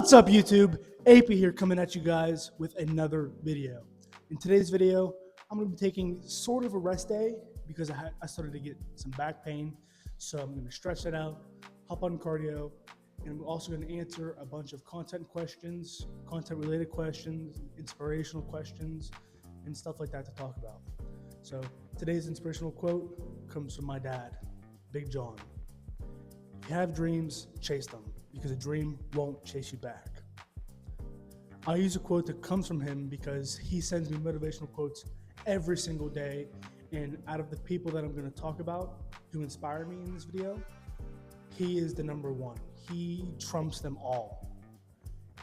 What's up, YouTube? AP here, coming at you guys with another video. In today's video, I'm going to be taking sort of a rest day because I started to get some back pain. So I'm going to stretch that out, hop on cardio, and I'm also going to answer a bunch of content questions, content-related questions, inspirational questions, and stuff like that to talk about. So today's inspirational quote comes from my dad, Big John. If you have dreams, chase them, because a dream won't chase you back. I use a quote that comes from him because he sends me motivational quotes every single day, and out of the people that I'm going to talk about who inspire me in this video, he is the number one. He trumps them all,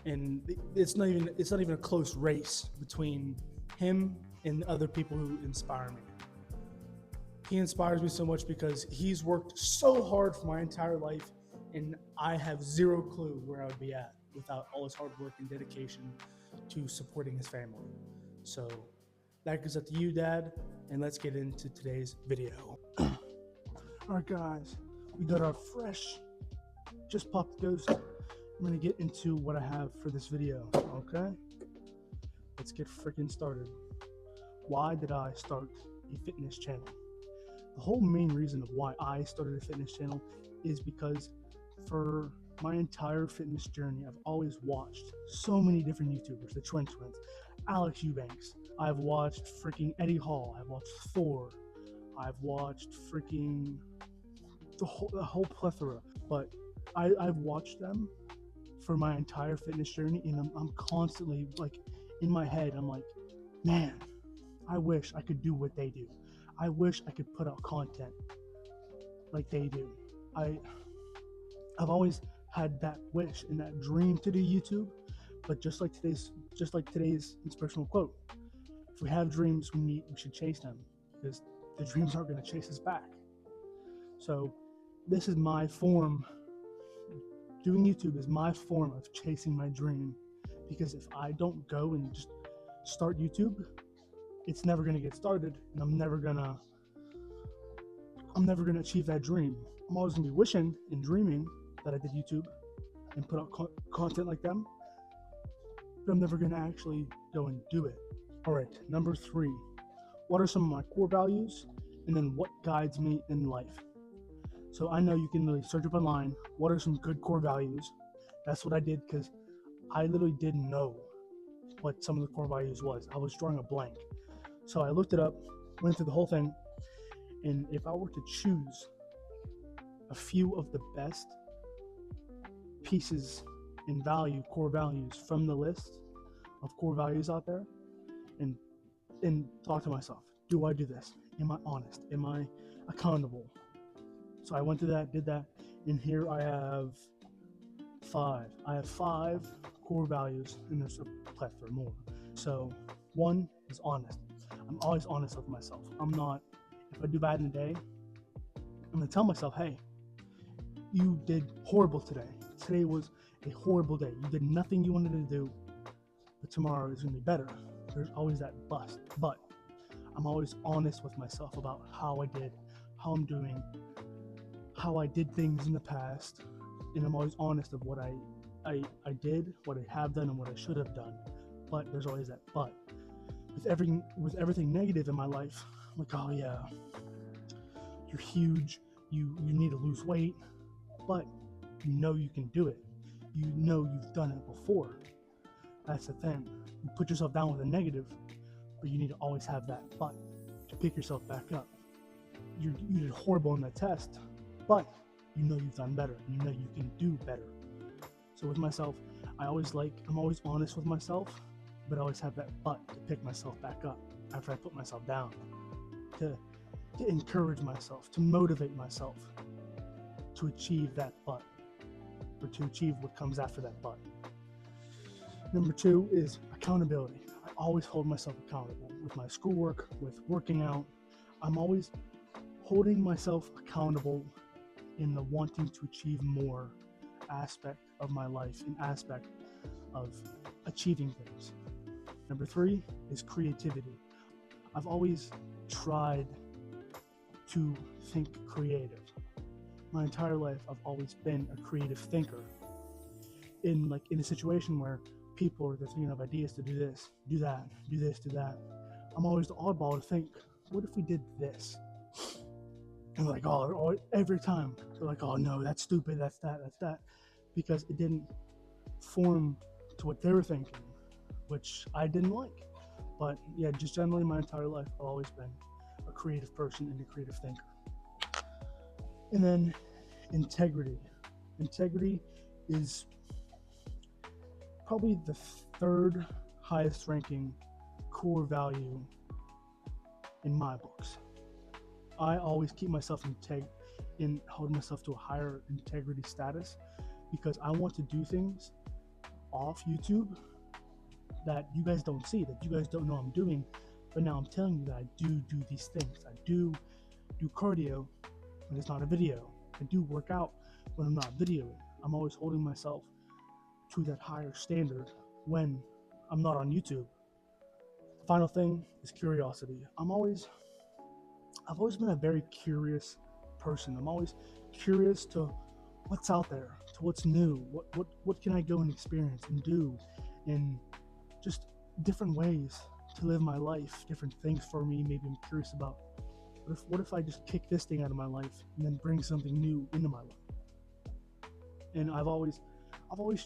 and it's not even a close race between him and other people who inspire me. He inspires me so much because he's worked so hard for my entire life, and I have zero clue where I would be at without all his hard work and dedication to supporting his family. So that goes up to you, Dad, and let's get into today's video. All right, guys, we got our fresh, just popped ghost. I'm gonna get into what I have for this video, okay? Let's get freaking started. Why did I start a fitness channel? The whole main reason of why I started a fitness channel is because for my entire fitness journey, I've always watched so many different YouTubers, the Twins, Alex Eubanks. I've watched freaking Eddie Hall. I've watched Thor. I've watched freaking the whole plethora. But I've watched them for my entire fitness journey, and I'm constantly, like, in my head, I'm like, man, I wish I could do what they do. I wish I could put out content like they do. I've always had that wish and that dream to do YouTube, but just like today's inspirational quote, if we have dreams, we should chase them, because the dreams aren't going to chase us back. So this is my form. Doing YouTube is my form of chasing my dream, because if I don't go and just start YouTube, it's never going to get started, and I'm never gonna achieve that dream. I'm always going to be wishing and dreaming that I did YouTube and put out content like them, but I'm never going to actually go and do it. All right, number 3. What are some of my core values, and then what guides me in life? So I know you can really search up online, what are some good core values? That's what I did, because I literally didn't know what some of the core values was. I was drawing a blank. So I looked it up, went through the whole thing, and if I were to choose a few of the best pieces in value, core values from the list of core values out there, and talk to myself, do I do this? Am I honest? Am I accountable? So I went through that, did that, and here I have 5. I have 5 core values, and there's a plethora more. So 1 is honest. I'm always honest with myself. If I do bad in a day, I'm gonna tell myself, hey, you did horrible today. Today was a horrible day. You did nothing you wanted to do, but tomorrow is gonna be better. There's always that but I'm always honest with myself about how I did, how I'm doing, how I did things in the past, and I'm always honest of what I did, what I have done, and what I should have done. But there's always that but. With everything negative in my life, I'm like, oh yeah, you're huge, you need to lose weight, but you know you can do it. You know you've done it before. That's the thing. You put yourself down with a negative, but you need to always have that but to pick yourself back up. You did horrible in that test, but you know you've done better. You know you can do better. So with myself, I'm always honest with myself, but I always have that but to pick myself back up after I put myself down, to encourage myself, to motivate myself to achieve that but, or to achieve what comes after that but. Number 2 is accountability. I always hold myself accountable with my schoolwork, with working out. I'm always holding myself accountable in the wanting to achieve more aspect of my life, an aspect of achieving things. Number 3 is creativity. I've always tried to think creative. My entire life, I've always been a creative thinker. in a situation where people are thinking of ideas to do this, do that, do this, do that. I'm always the oddball to think, what if we did this? And like, oh, every time they're like, oh no, that's stupid, that's that, because it didn't form to what they were thinking, which I didn't like. But yeah, just generally my entire life, I've always been a creative person and a creative thinker. And then integrity. Integrity is probably the third highest ranking core value in my books. I always keep myself in holding myself to a higher integrity status because I want to do things off YouTube that you guys don't see, that you guys don't know I'm doing, but now I'm telling you that I do these things. I do cardio when it's not a video. I do work out when I'm not videoing. I'm always holding myself to that higher standard when I'm not on YouTube. The final thing is curiosity. I've always been a very curious person. I'm always curious to what's out there, to what's new, what can I go and experience and do, and just different ways to live my life, different things for me. Maybe I'm curious about what if I just kick this thing out of my life and then bring something new into my life. And I've always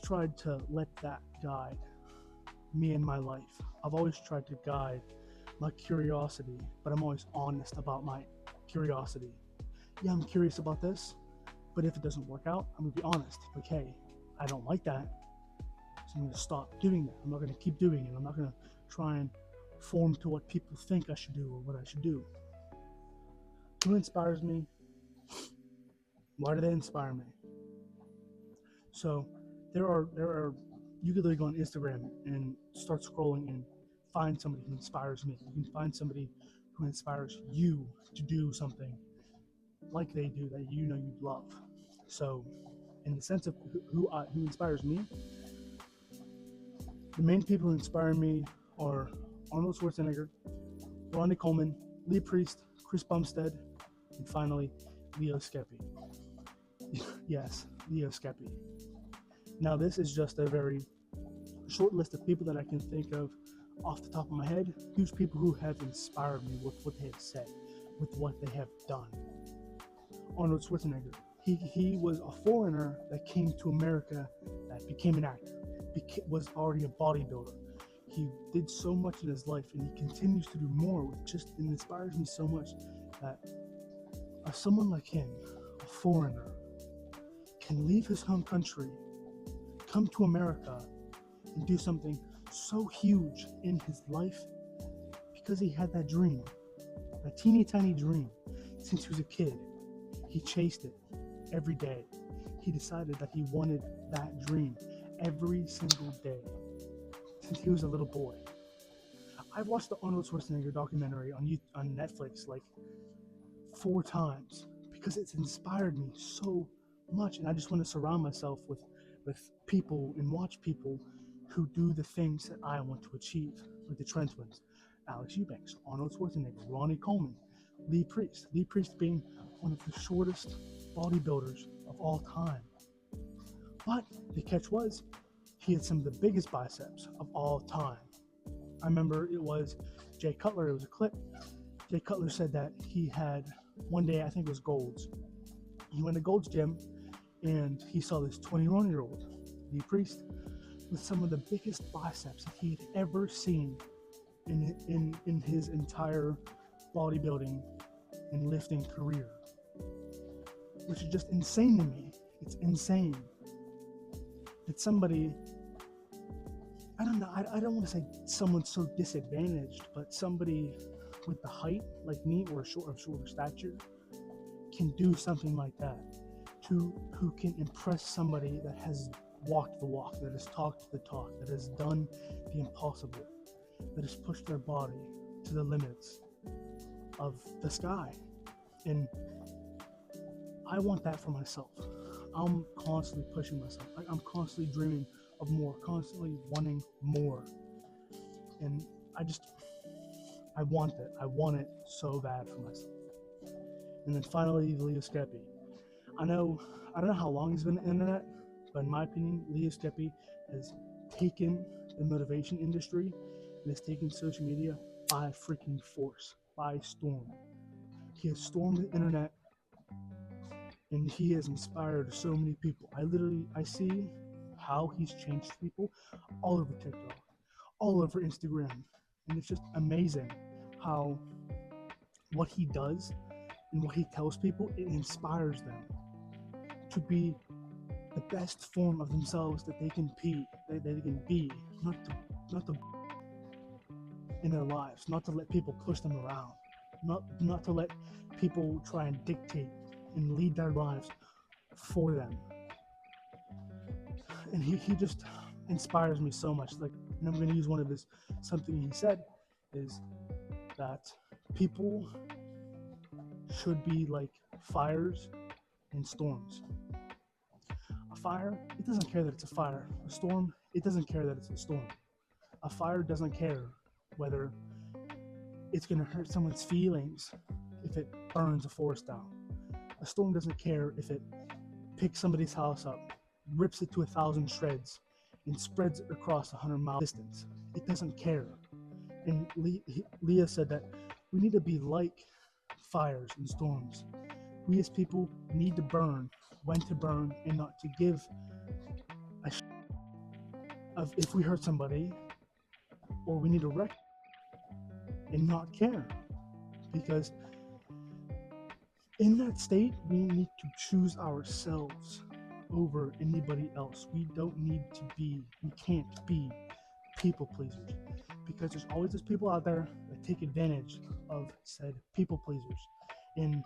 tried to let that guide me in my life. I've always tried to guide my curiosity, but I'm always honest about my curiosity. Yeah, I'm curious about this, but if it doesn't work out, I'm gonna be honest. Like, hey, I don't like that, so I'm gonna stop doing that. I'm not gonna keep doing it. I'm not gonna try and form to what people think I should do or what I should do. Who inspires me? Why do they inspire me? So there are you could literally go on Instagram and start scrolling and find somebody who inspires me. You can find somebody who inspires you to do something like they do that you know you love. So in the sense of who inspires me, the main people who inspire me are Arnold Schwarzenegger, Ronnie Coleman, Lee Priest, Chris Bumstead, and finally Leo Skeppy. Yes, Leo Skeppy. Now this is just a very short list of people that I can think of off the top of my head. Huge people who have inspired me with what they have said, with what they have done. Arnold Schwarzenegger. He was a foreigner that came to America, that became an actor, was already a bodybuilder. He did so much in his life, and he continues to do more. It inspires me so much that someone like him, a foreigner, can leave his home country, come to America, and do something so huge in his life because he had that dream, a teeny tiny dream since he was a kid. He chased it every day. He decided that he wanted that dream every single day since he was a little boy. I've watched the Arnold Schwarzenegger documentary on Netflix like 4 times because it's inspired me so much, and I just want to surround myself with people and watch people who do the things that I want to achieve, like the Trent twins, Alex Eubanks, Arnold Schwarzenegger, Ronnie Coleman, Lee Priest. Lee Priest being one of the shortest bodybuilders of all time. But the catch was, he had some of the biggest biceps of all time. I remember it was Jay Cutler, it was a clip. Jay Cutler said that he had, one day, I think it was Gold's, he went to Gold's gym and he saw this 21-year-old, Lee Priest, with some of the biggest biceps that he had ever seen in his entire bodybuilding and lifting career, which is just insane to me. It's insane that somebody, I don't know, I don't want to say someone so disadvantaged, but somebody with the height like me or of shorter stature can do something like that, who can impress somebody that has walked the walk, that has talked the talk, that has done the impossible, that has pushed their body to the limits of the sky. And I want that for myself. I'm constantly pushing myself. I'm constantly dreaming of more, constantly wanting more. And I want that. I want it so bad for myself. And then finally, Leo Skeppy. I don't know how long he's been on the internet, But in my opinion, Leo Skeppy has taken the motivation industry and has taken social media by freaking force, by storm. He has stormed the internet and he has inspired so many people. I see how he's changed people all over TikTok, all over Instagram, and it's just amazing how what he does and what he tells people, it inspires them to be the best form of themselves that they can be, not to in their lives, not to let people push them around, not to let people try and dictate and lead their lives for them. And he just inspires me so much. Like, and I'm going to use one of his, something he said is that people should be like fires and storms. A fire, it doesn't care that it's a fire. A storm, it doesn't care that it's a storm. A fire doesn't care whether it's going to hurt someone's feelings if it burns a forest down. A storm doesn't care if it picks somebody's house up, rips it to 1,000 shreds, and spreads it across 100-mile distance. It doesn't care. And Leah said that we need to be like fires and storms. We as people need to burn when to burn and not to give a shit of if we hurt somebody, or we need to wreck and not care. Because in that state, we need to choose ourselves over anybody else. We can't be people pleasers, because there's always those people out there that take advantage of said people pleasers, and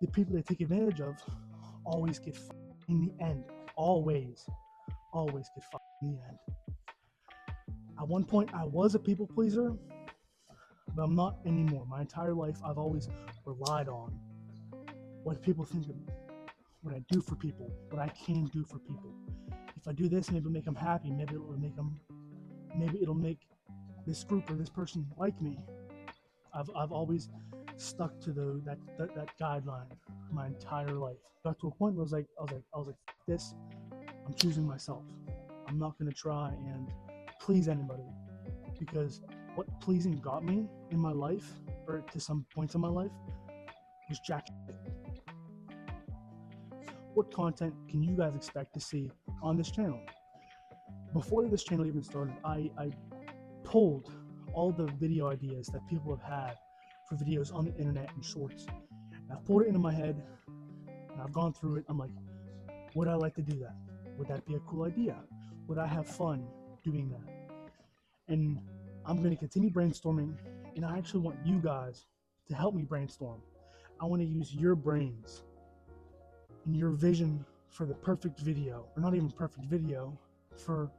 the people they take advantage of always get fucked in the end. Always get fucked in the end. At one point, I was a people pleaser, but I'm not anymore. My entire life, I've always relied on what people think of me, what I do for people, what I can do for people. If I do this, maybe it'll make them happy. Maybe it'll make this group or this person like me. I've always stuck to that guideline my entire life. Got to a point where I was like, this, I'm choosing myself. I'm not gonna try and please anybody, because what pleasing got me in my life, or to some points in my life, was jack shit. What content can you guys expect to see on this channel? Before this channel even started, I pulled all the video ideas that people have had for videos on the internet and shorts. And I've pulled it into my head, and I've gone through it. I'm like, would I like to do that? Would that be a cool idea? Would I have fun doing that? And I'm going to continue brainstorming, and I actually want you guys to help me brainstorm. I want to use your brains and your vision for the perfect video, or not even perfect video, for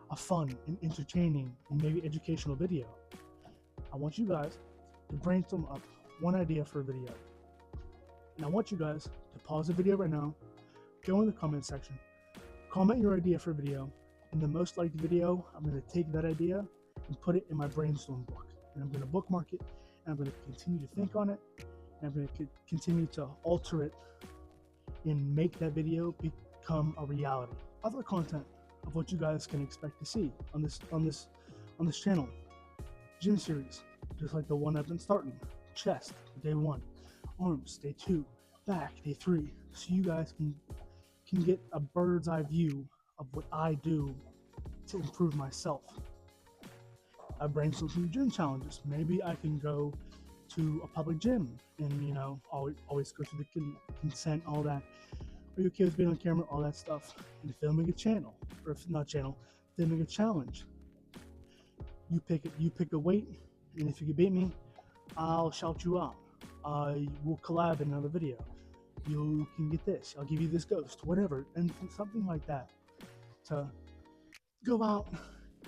a fun and entertaining and maybe educational video. I want you guys to brainstorm up one idea for a video. And I want you guys to pause the video right now, go in the comment section, comment your idea for a video, and the most liked video, I'm going to take that idea and put it in my brainstorm book. And I'm going to bookmark it, and I'm going to continue to think on it, and I'm going to continue to alter it and make that video become a reality. Other content of what you guys can expect to see on this channel: gym series, just like the one I've been starting. Chest, day 1, arms, day 2, back, day 3, so you guys can get a bird's eye view of what I do to improve myself. I brainstormed some gym challenges. Maybe I can go to a public gym and, always go through the consent, all that. Are you okay with being on camera, all that stuff, and filming a channel, or if not channel, filming a challenge. You pick a weight, and if you can beat me, I'll shout you out. We'll collab in another video. You can get this. I'll give you this ghost, whatever, and something like that, to go out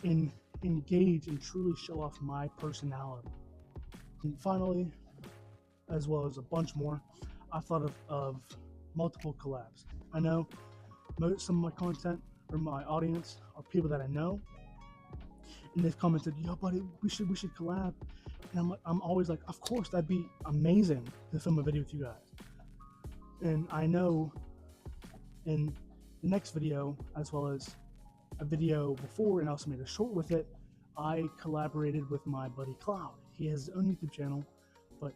and engage and truly show off my personality. And finally, as well as a bunch more, I thought of multiple collabs. I know some of my content or my audience are people that I know, and they've commented, "Yo, buddy, we should collab." And I'm always like, of course, that'd be amazing to film a video with you guys. And I know, and the next video, as well as a video before, and also made a short with it, I collaborated with my buddy Cloud. He has his own YouTube channel, but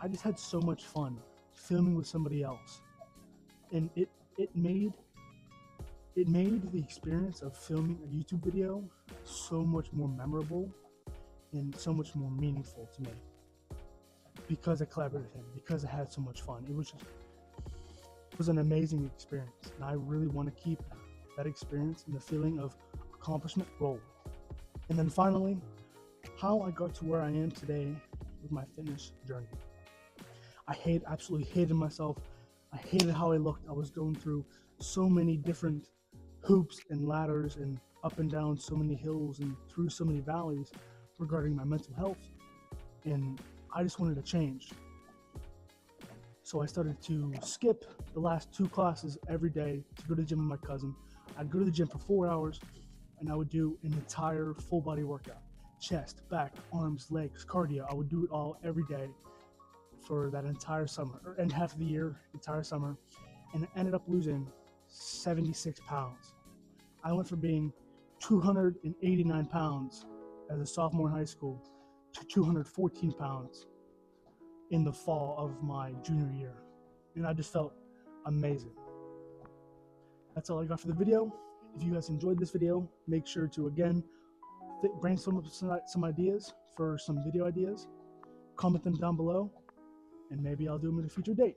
I just had so much fun filming with somebody else, and it made the experience of filming a YouTube video so much more memorable and so much more meaningful to me, because I collaborated with him, because I had so much fun. It was an amazing experience, and I really want to keep that experience and the feeling of accomplishment rolling. And then finally, how I got to where I am today with my fitness journey. I absolutely hated myself. I hated how I looked. I was going through so many different hoops and ladders and up and down so many hills and through so many valleys regarding my mental health, and I just wanted to change. So I started to skip the last 2 classes every day to go to the gym with my cousin. I'd go to the gym for 4 hours, and I would do an entire full body workout: chest, back, arms, legs, cardio. I would do it all every day for that entire summer, and half of the year, entire summer, and I ended up losing 76 pounds. I went from being 289 pounds as a sophomore in high school to 214 pounds in the fall of my junior year, and I just felt amazing. That's all I got for the video. If you guys enjoyed this video, make sure to again brainstorm up some ideas for some video ideas, comment them down below, and maybe I'll do them in a future date.